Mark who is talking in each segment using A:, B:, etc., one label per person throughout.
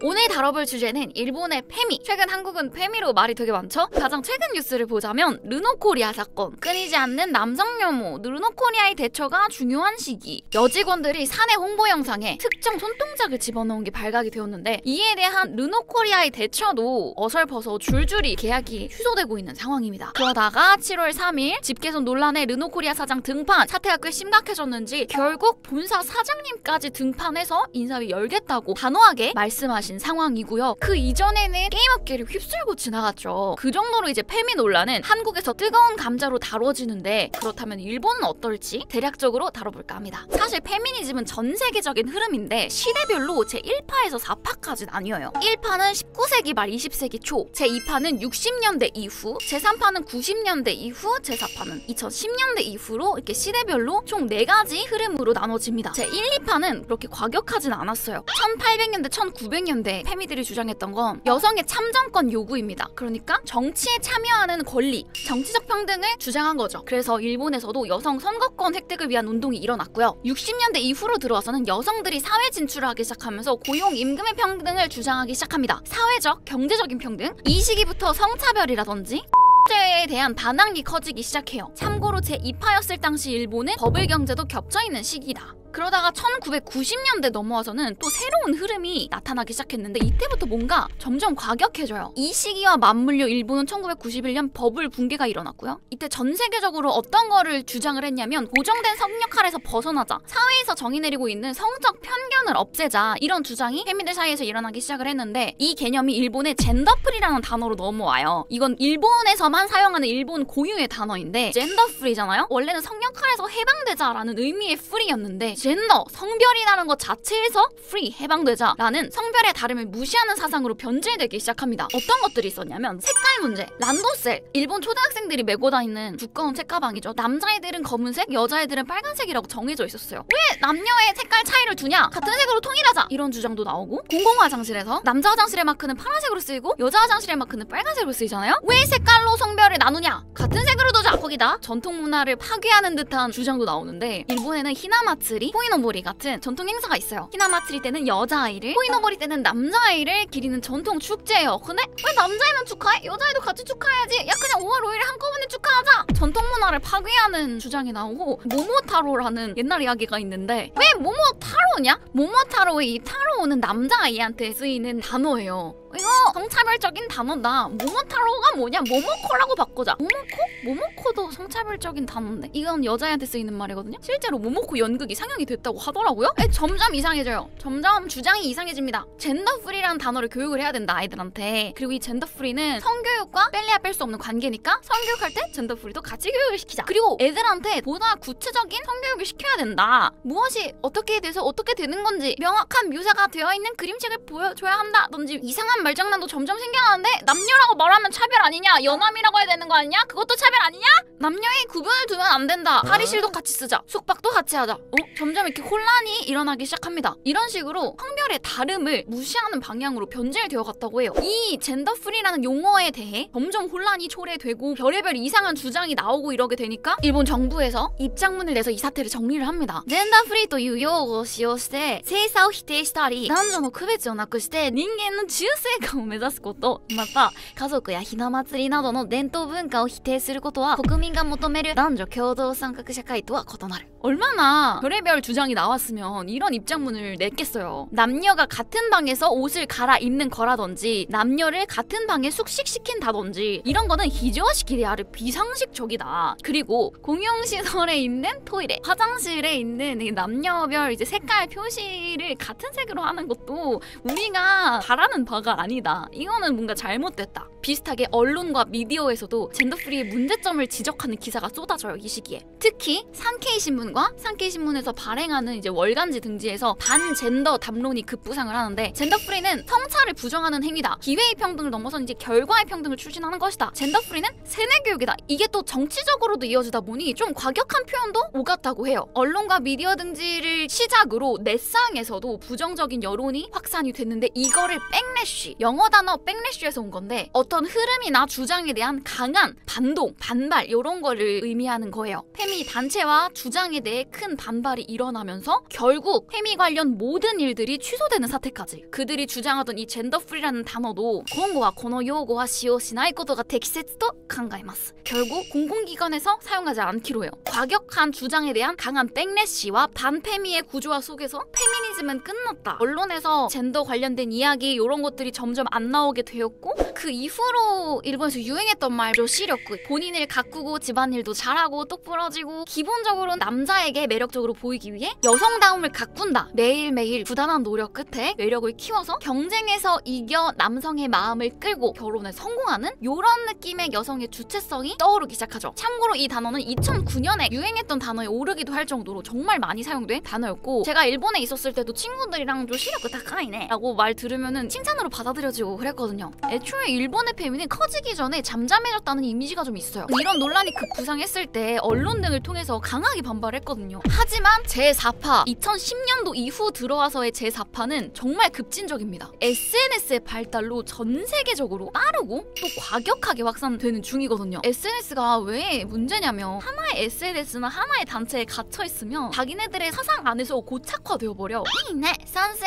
A: 오늘 다뤄볼 주제는 일본의 페미. 최근 한국은 페미로 말이 되게 많죠? 가장 최근 뉴스를 보자면 르노코리아 사건, 끊이지 않는 남성 혐오, 르노코리아의 대처가 중요한 시기, 여직원들이 사내 홍보 영상에 특정 손동작을 집어넣은 게 발각이 되었는데 이에 대한 르노코리아의 대처도 어설퍼서 줄줄이 계약이 취소되고 있는 상황입니다. 그러다가 7월 3일 집계선 논란에 르노코리아 사장 등판, 사태가 꽤 심각해졌는지 결국 본사 사장님까지 등판해서 인사위 열겠다고 단호하게 말씀하신 상황이고요. 그 이전에는 게임업계를 휩쓸고 지나갔죠. 그 정도로 이제 페미 논란은 한국에서 뜨거운 감자로 다뤄지는데 그렇다면 일본은 어떨지 대략적으로 다뤄볼까 합니다. 사실 페미니즘은 전 세계적인 흐름인데 시대별로 제1파에서 4파까지 나뉘어요. 1파는 19세기 말 20세기 초, 제2파는 60년대 이후, 제3파는 90년대 이후, 제4파는 2010년대 이후로 이렇게 시대별로 총 4가지 흐름으로 나눠집니다. 제1, 2파는 그렇게 과격하진 않았어요. 1800년대, 1900년대 페미들이 주장했던 건 여성의 참정권 요구입니다. 그러니까 정치에 참여하는 권리, 정치적 평등을 주장한 거죠. 그래서 일본에서도 여성 선거권 획득을 위한 운동이 일어났고요. 60년대 이후로 들어와서는 여성들이 사회 진출을 하기 시작하면서 고용, 임금의 평등을 주장하기 시작합니다. 사회적, 경제적인 평등, 이 시기부터 성차별이라든지 에 대한 반항이 커지기 시작해요. 참고로 제2파였을 당시 일본은 버블 경제도 겹쳐있는 시기다. 그러다가 1990년대 넘어와서는 또 새로운 흐름이 나타나기 시작했는데 이때부터 뭔가 점점 과격해져요. 이 시기와 맞물려 일본은 1991년 버블 붕괴가 일어났고요. 이때 전 세계적으로 어떤 거를 주장을 했냐면 고정된 성 역할에서 벗어나자, 사회에서 정의 내리고 있는 성적 편견을 없애자, 이런 주장이 페미들 사이에서 일어나기 시작을 했는데 이 개념이 일본의 젠더프리라는 단어로 넘어와요. 이건 일본에서만 사용하는 일본 고유의 단어인데 젠더프리잖아요? 원래는 성 역할에서 해방되자라는 의미의 프리였는데 젠더, 성별이라는 것 자체에서 free, 해방되자라는 성별의 다름을 무시하는 사상으로 변질되기 시작합니다. 어떤 것들이 있었냐면 색깔 문제, 란도셀, 일본 초등학생들이 메고 다니는 두꺼운 책가방이죠. 남자애들은 검은색, 여자애들은 빨간색이라고 정해져 있었어요. 왜 남녀의 색깔 차이를 두냐? 같은 색으로 통일하자! 이런 주장도 나오고, 공공화장실에서 남자 화장실의 마크는 파란색으로 쓰이고 여자 화장실의 마크는 빨간색으로 쓰이잖아요? 왜 색깔로 성별을 나누냐? 같은 색으로 두자! 거기다 전통 문화를 파괴하는 듯한 주장도 나오는데 일본에는 히나마츠리, 호이노보리 같은 전통 행사가 있어요. 히나마츠리 때는 여자아이를, 호이노보리 때는 남자아이를 기리는 전통 축제예요. 근데 왜 남자애만 축하해? 여자애도 같이 축하해야지. 야 그냥 5월 5일에 한꺼번에 축하하자. 전통 문화를 파괴하는 주장이 나오고, 모모타로라는 옛날 이야기가 있는데 왜 모모타로냐? 모모타로의 이 타로는 남자아이한테 쓰이는 단어예요. 이거 성차별적인 단어다. 모모타로가 뭐냐? 모모코라고 바꾸자. 모모코? 모모코도 성차별적인 단어인데 이건 여자애한테 쓰이는 말이거든요. 실제로 모모코 연극이 상영이 됐다고 하더라고요. 점점 이상해져요. 점점 주장이 이상해집니다. 젠더프리라는 단어를 교육을 해야 된다, 아이들한테. 그리고 이 젠더프리는 성교육과 뺄래야 뺄 수 없는 관계니까 성교육할 때 젠더프리도 같이 교육을 시키자. 그리고 애들한테 보다 구체적인 성교육을 시켜야 된다. 무엇이 어떻게 돼서 어떻게 되는 건지 명확한 묘사가 되어 있는 그림책을 보여줘야 한다든지, 이상한 말장난도 점점 생겨나는데 남녀라고 말하면 차별 아니냐? 여남이라고 해야 되는 거 아니냐? 그것도 차별 아니냐? 남녀의 구분을 두면 안 된다. 탈의실도 같이 쓰자. 숙박도 같이 하자. 점점 이렇게 혼란이 일어나기 시작합니다. 이런 식으로 성별의 다름을 무시하는 방향으로 변질되어 갔다고 해요. 이 젠더프리라는 용어에 대해 점점 혼란이 초래되고 별의별 이상한 주장이 나오고 이러게 되니까 일본 정부에서 입장문을 내서 이 사태를 정리를 합니다. 젠더프리という用語を使用して性差を否定したり、男女の区別をなくして人間の自由性を目指すこと、また家族やひな祭りなどの伝統文化を否定することは国民が求める男女共同参画社会とは異なる。 얼마나 별의별 주장이 나왔으면 이런 입장문을 냈겠어요. 남녀가 같은 방에서 옷을 갈아입는 거라든지, 남녀를 같은 방에 숙식시킨다든지, 이런 거는 히조시키데 아르 비상식적이다. 그리고 공용시설에 있는 토이레, 화장실에 있는 이 남녀별 이제 색깔 표시를 같은 색으로 하는 것도 우리가 바라는 바가 아니다. 이거는 뭔가 잘못됐다. 비슷하게 언론과 미디어에서도 젠더프리의 문제점을 지적하는 기사가 쏟아져요, 이 시기에. 특히 산케이 신문과 산케이 신문에서 발행하는 이제 월간지 등지에서 반젠더 담론이 급부상을 하는데, 젠더프리는 성차를 부정하는 행위다. 기회의 평등을 넘어선 이제 결과의 평등을 추진하는 것이다. 젠더프리는 세뇌 교육이다. 이게 또 정치적으로도 이어지다 보니 좀 과격한 표현도 오갔다고 해요. 언론과 미디어 등지를 시작으로 넷상에서도 부정적인 여론이 확산이 됐는데 이거를 백래쉬, 영어 단어 백래쉬에서 온 건데 어떤 흐름이나 주장에 대한 강한 반동, 반발 이런 거를 의미하는 거예요. 페미 단체와 주장에 대해 큰 반발이 일어나면서 결국 페미 관련 모든 일들이 취소되는 사태까지. 그들이 주장하던 이 젠더 프리라는 단어도 今後はこの用語は使用しないことが適切と考えます. 결국 공공기관에서 사용하지 않기로 해요. 과격한 주장에 대한 강한 백래쉬와 반페미의 구조화 속에서 페미니즘은 끝났다. 언론에서 젠더 관련된 이야기 이런 것들이 점점 안 나오게 되었고 그 이후로 일본에서 유행했던 말 시력구 본인을 가꾸고 집안일도 잘하고 똑부러지고 기본적으로 남자에게 매력적으로 보이기 위해 여성다움을 가꾼다. 매일매일 부단한 노력 끝에 매력을 키워서 경쟁에서 이겨 남성의 마음을 끌고 결혼에 성공하는 이런 느낌의 여성의 주체성이 떠오르기 시작하죠. 참고로 이 단어는 2009년에 유행했던 단어에 오르기도 할 정도로 정말 많이 사용된 단어였고 제가 일본에 있었을 때도 친구들이랑 시력구 다카이네 라고 말 들으면은 칭찬으로 받아들여지고 그랬거든요. 애초에 일본의 페미는 커지기 전에 잠잠해졌다는 이미지가 좀 있어요. 이런 논란이 급부상했을 때 언론 등을 통해서 강하게 반발했거든요. 하지만 제4파 2010년도 이후 들어와서의 제4파는 정말 급진적입니다. SNS의 발달로 전 세계적으로 빠르고 또 과격하게 확산되는 중이거든요. SNS가 왜 문제냐면 하나의 SNS나 하나의 단체에 갇혀있으면 자기네들의 사상 안에서 고착화되어버려. 이네 선세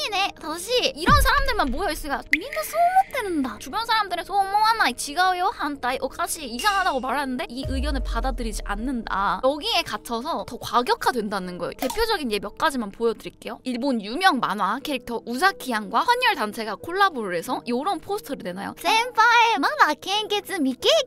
A: 이네 다시 이런 사람들만 모여있으니까 민나 소모되는다. 주변 사람들은 소모하나이 지가요 한따이 오카시 이상하다고 말하는데 이 의견을 받아들이지 않는다. 여기에 갇혀서 더 과격화된다는 거예요. 대표적인 예 몇 가지만 보여드릴게요. 일본 유명 만화 캐릭터 우사키양과 헌혈 단체가 콜라보를 해서 이런 포스터를 내놔요. 센파이 마다 캔게츠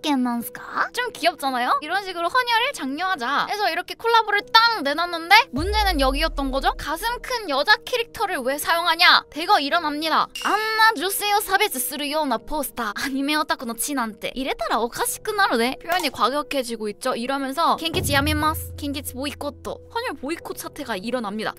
A: 미케이켄난스까? 좀 귀엽잖아요? 이런 식으로 헌혈을 장려하자 해서 이렇게 콜라보를 딱 내놨는데 문제는 여기였던 거죠. 가슴 큰 여자 캐릭터를 왜 사용하냐? 대거 일어납니다. 안나女性を差別するようなポスターアニメオタクの血なんて入れたらおかしくなるね. 표현이 과격해지고 있죠. 이러면서 캔게츠 야메마스, 캔게츠 보이콧, 헌혈 보이콧 사태가 일어납니다.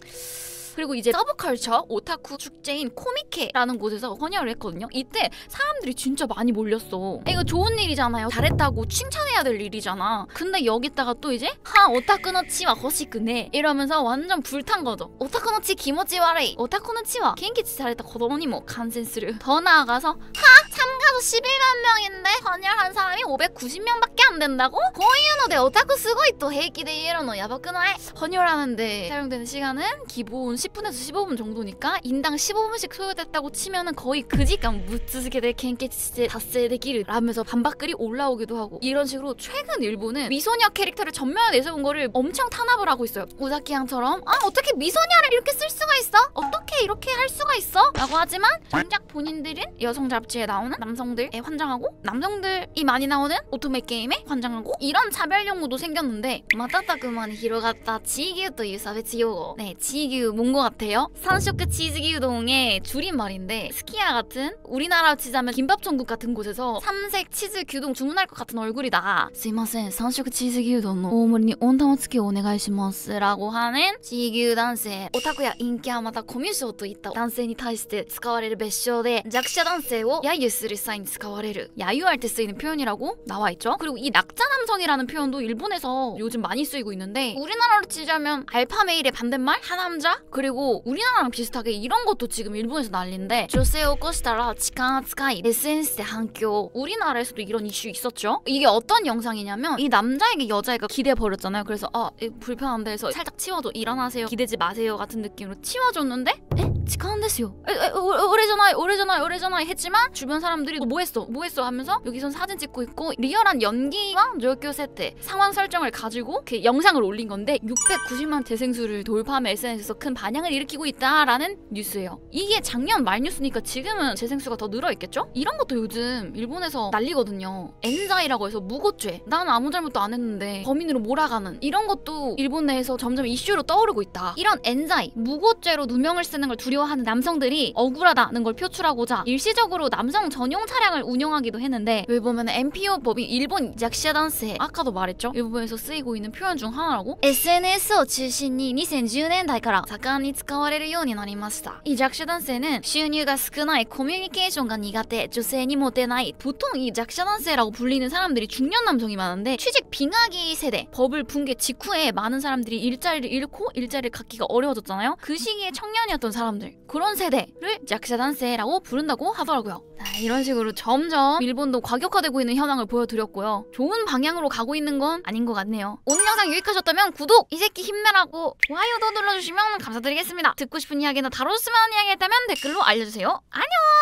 A: 그리고 이제 서브컬처 오타쿠 축제인 코미케라는 곳에서 헌혈을 했거든요. 이때 사람들이 진짜 많이 몰렸어. 이거 좋은 일이잖아요. 잘했다고 칭찬해야 될 일이잖아. 근데 여기다가 또 이제 오타쿠노 치와 호시크네 이러면서 완전 불탄 거죠. 오타쿠노 치 기모치 와레이 오타쿠노 치와 겐기치 잘했다 고도니모 간센스를. 더 나아가서 참가도 11만 명인데 헌혈한 사람이 590명밖에 안 된다고? 고유노데 오타쿠 스고이 또 헤이키데 이에로노 야바쿠나이. 헌혈하는데 사용되는 시간은 기본 10분에서 15분 정도니까 인당 15분씩 소요됐다고 치면은 거의 그 시간 무츠스게데 켄케치제達成できる라면서 반박글이 올라오기도 하고 이런 식으로 최근 일본은 미소녀 캐릭터를 전면에 내세운 거를 엄청 탄압을 하고 있어요. 우사키양처럼 어떻게 미소녀를 이렇게 쓸 수가 있어? 어떻게 이렇게 할 수가 있어? 라고 하지만 정작 본인들은 여성 잡지에 나오는 남성들에 환장하고 남성들이 많이 나오는 오토메 게임에 환장하고 이런 차별 용어도 생겼는데 마타타쿠마니 히로가타 지기우という差別用語. 네, 지기우 뭔 것 같아요? 산쇼크 치즈기우동의 줄임말인데 스키야 같은 우리나라로 치자면 김밥 천국 같은 곳에서 삼색 치즈 규동 주문할 것 같은 얼굴이다. すいません, 산쇼크 치즈기우동の大盛りに温玉付きをお願いします라고 하는 지기우男性. 오타쿠야 인기야またコミュ障といった男性に対して使われる別称で弱者男性を揶揄する際に使われる야유할 때 쓰이는 표현이라고 나와있죠. 그리고 이 낙자 남성이라는 표현도 일본에서 요즘 많이 쓰이고 있는데 우리나라로 치자면 알파메일의 반대말 하남자. 그리고 우리나라랑 비슷하게 이런 것도 지금 일본에서 난리인데 女性を起こしたら痴漢扱い SNS 대反響. 우리나라에서도 이런 이슈 있었죠. 이게 어떤 영상이냐면 이 남자에게 여자애가 기대버렸잖아요. 그래서 이거 불편한데 해서 살짝 치워줘. 일어나세요. 기대지 마세요. 같은 느낌으로 치워줬는데 치카한데스요. 오래전에 했지만 주변 사람들이 뭐 했어 하면서 여기선 사진 찍고 있고 리얼한 연기와 조교 세트 상황 설정을 가지고 그 영상을 올린 건데 690만 재생수를 돌파하며 SNS에서 큰 반향을 일으키고 있다라는 뉴스예요. 이게 작년 말 뉴스니까 지금은 재생수가 더 늘어있겠죠? 이런 것도 요즘 일본에서 난리거든요. 엔자이라고 해서 무고죄. 난 아무 잘못도 안 했는데 범인으로 몰아가는 이런 것도 일본 내에서 점점 이슈로 떠오르고 있다. 이런 엔자이, 무고죄로 누명을 쓰는 걸 두려워하는 남성들이 억울하다는 걸 표출하고자 일시적으로 남성 전용 차량을 운영하기도 했는데 여기 보면 NPO 법인 일본 약시아 단세 아까도 말했죠? 일본에서 쓰이고 있는 표현 중 하나라고? SNS를中心に2010年代から盛んに使われるようになりました. 이弱者男性는収入が少ないコミュニケーションが苦手女性にモテない. 보통 이弱者男性라고 불리는 사람들이 중년 남성이 많은데 취직 빙하기 세대 버블 붕괴 직후에 많은 사람들이 일자리를 잃고 일자리를 갖기가 어려워졌잖아요. 그 시기에 청년이었던 사람들 사람들, 그런 세대를 야쿠자단세라고 부른다고 하더라고요. 자, 이런 식으로 점점 일본도 과격화되고 있는 현황을 보여드렸고요. 좋은 방향으로 가고 있는 건 아닌 것 같네요. 오늘 영상 유익하셨다면 구독! 이 새끼 힘내라고 좋아요도 눌러주시면 감사드리겠습니다. 듣고 싶은 이야기나 다뤘으면 하는 이야기 있다면 댓글로 알려주세요. 안녕!